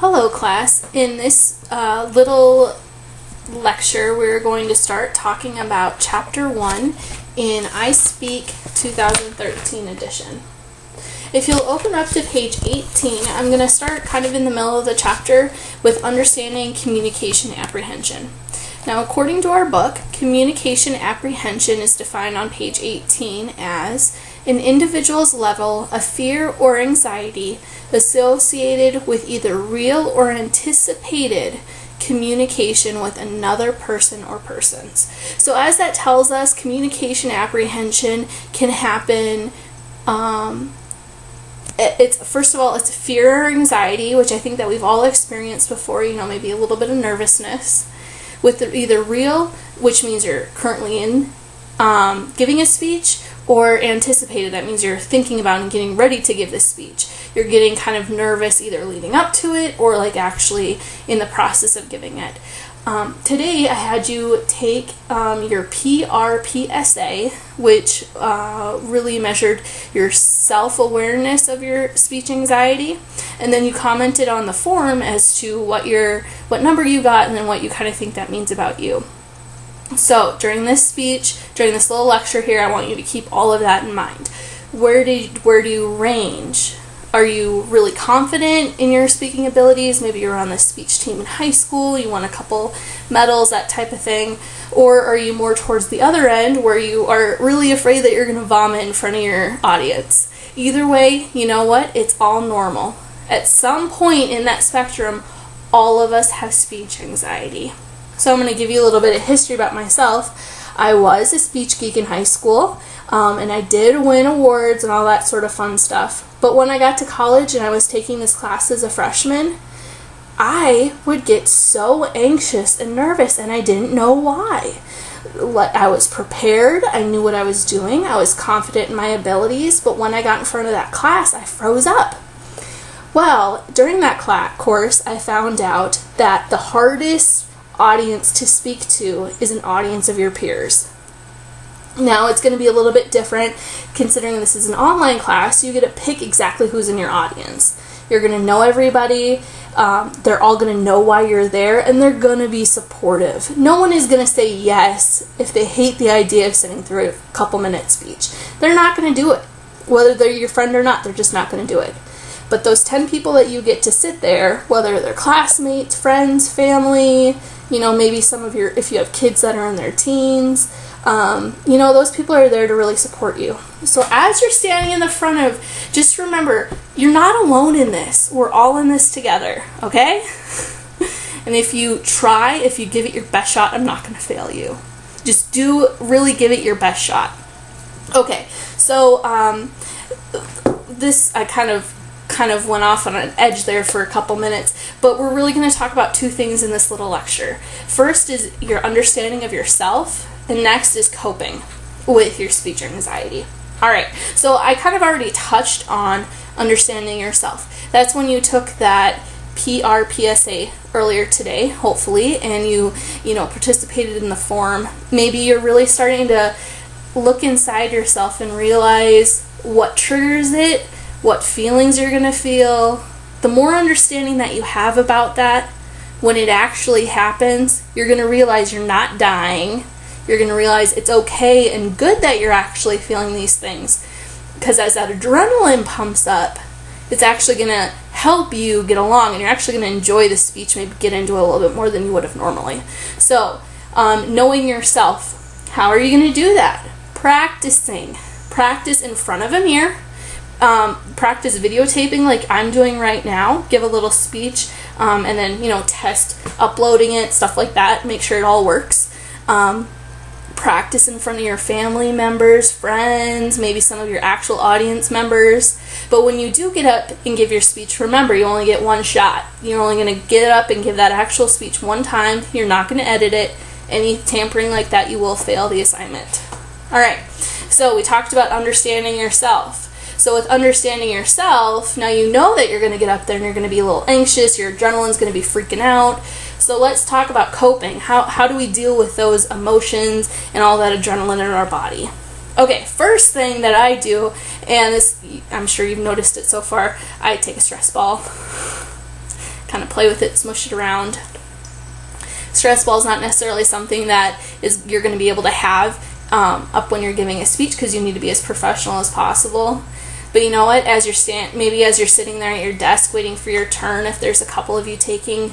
Hello class. In this little lecture we're going to start talking about chapter 1 in I Speak 2013 edition. If you'll open up to page 18, I'm going to start kind of in the middle of the chapter with understanding communication apprehension. Now, according to our book, communication apprehension is defined on page 18 as an individual's level of fear or anxiety associated with either real or anticipated communication with another person or persons. So as that tells us, communication apprehension can happen, first of all, it's fear or anxiety, which I think that we've all experienced before, maybe a little bit of nervousness. With either real, which means you're currently in giving a speech, or anticipated, that means you're thinking about and getting ready to give this speech. You're getting kind of nervous either leading up to it or like actually in the process of giving it. Today I had you take your PRPSA, which really measured your self-awareness of your speech anxiety, and then you commented on the form as to what number you got and then what you kind of think that means about you. So during this speech, during this little lecture here, I want you to keep all of that in mind. Where do you range? Are you really confident in your speaking abilities? Maybe you're on the speech team in high school, you won a couple medals, that type of thing. Or are you more towards the other end where you are really afraid that you're going to vomit in front of your audience? Either way, you know what? It's all normal. At some point in that spectrum, all of us have speech anxiety. So I'm going to give you a little bit of history about myself. I was a speech geek in high school, and I did win awards and all that sort of fun stuff. But when I got to college and I was taking this class as a freshman, I would get so anxious and nervous, and I didn't know why. I was prepared, I knew what I was doing, I was confident in my abilities, but when I got in front of that class, I froze up. Well, during that course, I found out that the hardest audience to speak to is an audience of your peers. Now, it's going to be a little bit different considering this is an online class. You get to pick exactly who's in your audience. You're going to know everybody. They're all going to know why you're there, and they're going to be supportive. No one is going to say yes if they hate the idea of sitting through a couple-minute speech. They're not going to do it. Whether they're your friend or not, they're just not going to do it. But those 10 people that you get to sit there, whether they're classmates, friends, family, maybe if you have kids that are in their teens, those people are there to really support you. So as you're standing in the front of, just remember, you're not alone in this. We're all in this together, okay? And if you give it your best shot, I'm not going to fail you. Just really give it your best shot. Okay, so I kind of went off on an edge there for a couple minutes, but we're really going to talk about two things in this little lecture. First is your understanding of yourself, and next is coping with your speech anxiety. Alright, so I kind of already touched on understanding yourself. That's when you took that PRPSA earlier today, hopefully, and you participated in the form. Maybe you're really starting to look inside yourself and realize what triggers it, what feelings you're going to feel. The more understanding that you have about that, when it actually happens, you're going to realize you're not dying. You're going to realize it's okay and good that you're actually feeling these things. Because as that adrenaline pumps up, it's actually going to help you get along, and you're actually going to enjoy the speech, maybe get into it a little bit more than you would have normally. So, knowing yourself, how are you going to do that? Practicing. Practice in front of a mirror. Practice videotaping like I'm doing right now. Give a little speech, and then test uploading it, stuff like that. Make sure it all works. Practice in front of your family members, friends, maybe some of your actual audience members. But when you do get up and give your speech, remember, you only get one shot. You're only going to get up and give that actual speech one time. You're not going to edit it. Any tampering like that, you will fail the assignment. Alright, so we talked about understanding yourself. So with understanding yourself, now you know that you're going to get up there and you're going to be a little anxious, your adrenaline's going to be freaking out. So let's talk about coping. How do we deal with those emotions and all that adrenaline in our body? Okay, first thing that I do, and this, I'm sure you've noticed it so far, I take a stress ball. kind of play with it, smush it around. Stress ball is not necessarily something that you're going to be able to have up when you're giving a speech, because you need to be as professional as possible. But you know what, as you're sitting there at your desk waiting for your turn, if there's a couple of you taking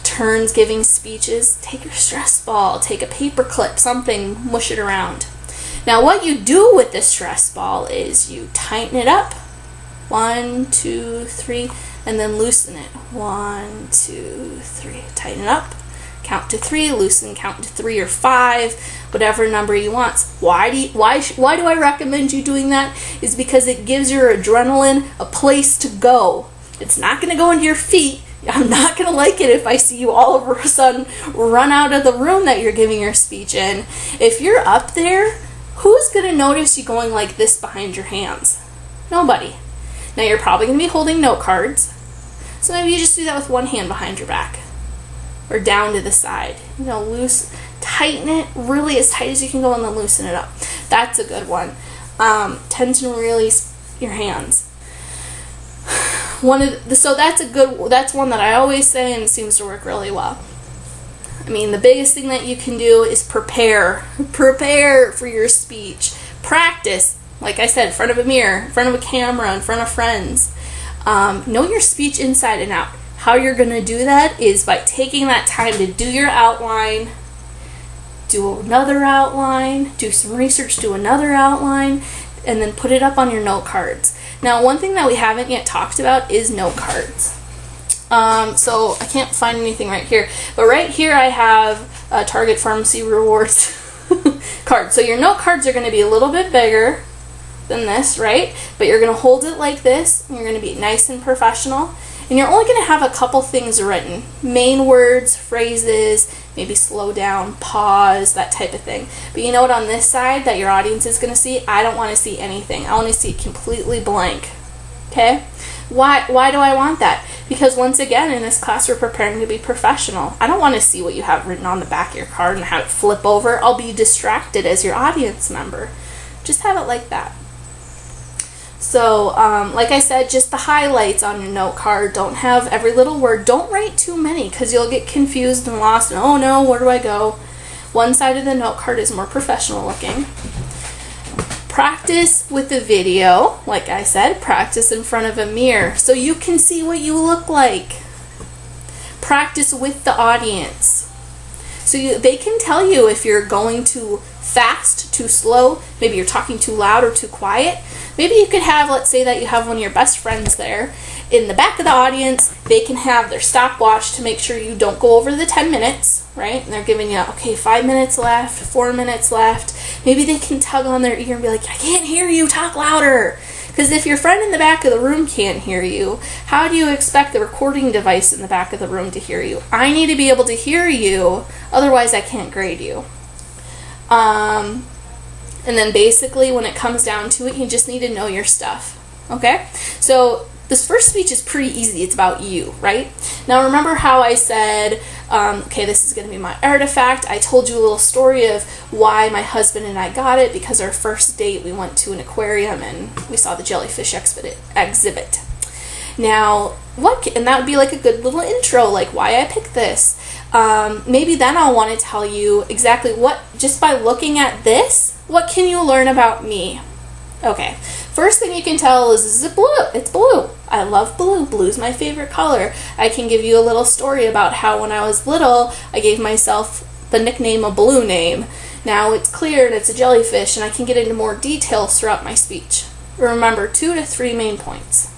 turns giving speeches, take your stress ball, take a paper clip, something, mush it around. Now what you do with the stress ball is you tighten it up, 1, 2, 3, and then loosen it, 1, 2, 3, tighten it up, count to 3, loosen, count to 3 or 5, whatever number you want. Why do I recommend you doing that? Is because it gives your adrenaline a place to go. It's not going to go into your feet. I'm not going to like it if I see you all of a sudden run out of the room that you're giving your speech in. If you're up there, who's going to notice you going like this behind your hands? Nobody. Now you're probably going to be holding note cards, so maybe you just do that with one hand behind your back or down to the side. You know, loose, tighten it really as tight as you can go, and then loosen it up. That's a good one. Tension and release your hands. That's one that I always say, and it seems to work really well. I mean, the biggest thing that you can do is prepare for your speech. Practice, like I said, in front of a mirror, in front of a camera, in front of friends. Know your speech inside and out. How you're going to do that is by taking that time to do your outline, do another outline, do some research, do another outline, and then put it up on your note cards. Now, one thing that we haven't yet talked about is note cards. So I can't find anything right here, but right here I have a Target Pharmacy Rewards card. So your note cards are going to be a little bit bigger than this, right? But you're going to hold it like this, and you're going to be nice and professional. And you're only going to have a couple things written. Main words, phrases, maybe slow down, pause, that type of thing. But you know what, on this side that your audience is going to see, I don't want to see anything. I want to see it completely blank. Okay? Why do I want that? Because once again, in this class, we're preparing to be professional. I don't want to see what you have written on the back of your card and have it flip over. I'll be distracted as your audience member. Just have it like that. So, like I said, just the highlights on your note card. Don't have every little word. Don't write too many, because you'll get confused and lost. And, oh no, where do I go? One side of the note card is more professional looking. Practice with the video. Like I said, practice in front of a mirror so you can see what you look like. Practice with the audience. So they can tell you if you're going too fast, too slow, maybe you're talking too loud or too quiet. Maybe you could have, let's say that you have one of your best friends there. In the back of the audience, they can have their stopwatch to make sure you don't go over the 10 minutes, right? And they're giving you, okay, 5 minutes left, 4 minutes left. Maybe they can tug on their ear and be like, I can't hear you, talk louder. Because if your friend in the back of the room can't hear you, how do you expect the recording device in the back of the room to hear you? I need to be able to hear you, otherwise I can't grade you. And then basically when it comes down to it, you just need to know your stuff. Okay? So this first speech is pretty easy. It's about you, right? Now remember how I said, okay, this is going to be my artifact. I told you a little story of why my husband and I got it, because our first date we went to an aquarium and we saw the jellyfish exhibit. Now, and that would be like a good little intro, like why I picked this. Maybe then I'll want to tell you exactly what, just by looking at this, what can you learn about me? Okay, first thing you can tell is it blue? It's blue. I love blue. Blue's my favorite color. I can give you a little story about how when I was little, I gave myself the nickname a blue name. Now it's clear and it's a jellyfish, and I can get into more details throughout my speech. Remember, 2 to 3 main points.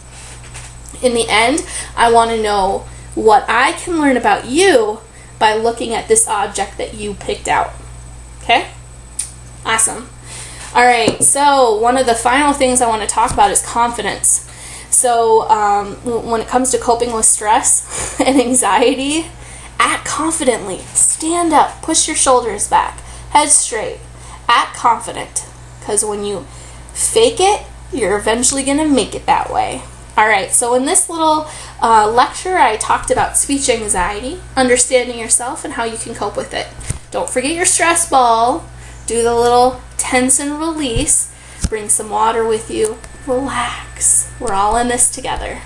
In the end, I want to know what I can learn about you by looking at this object that you picked out. Okay? Awesome. All right, so one of the final things I want to talk about is confidence. So when it comes to coping with stress and anxiety, act confidently. Stand up, push your shoulders back, head straight. Act confident, because when you fake it, you're eventually going to make it that way. All right, so in this little lecture, I talked about speech anxiety, understanding yourself, and how you can cope with it. Don't forget your stress ball. Do the little tense and release. Bring some water with you. Relax. We're all in this together.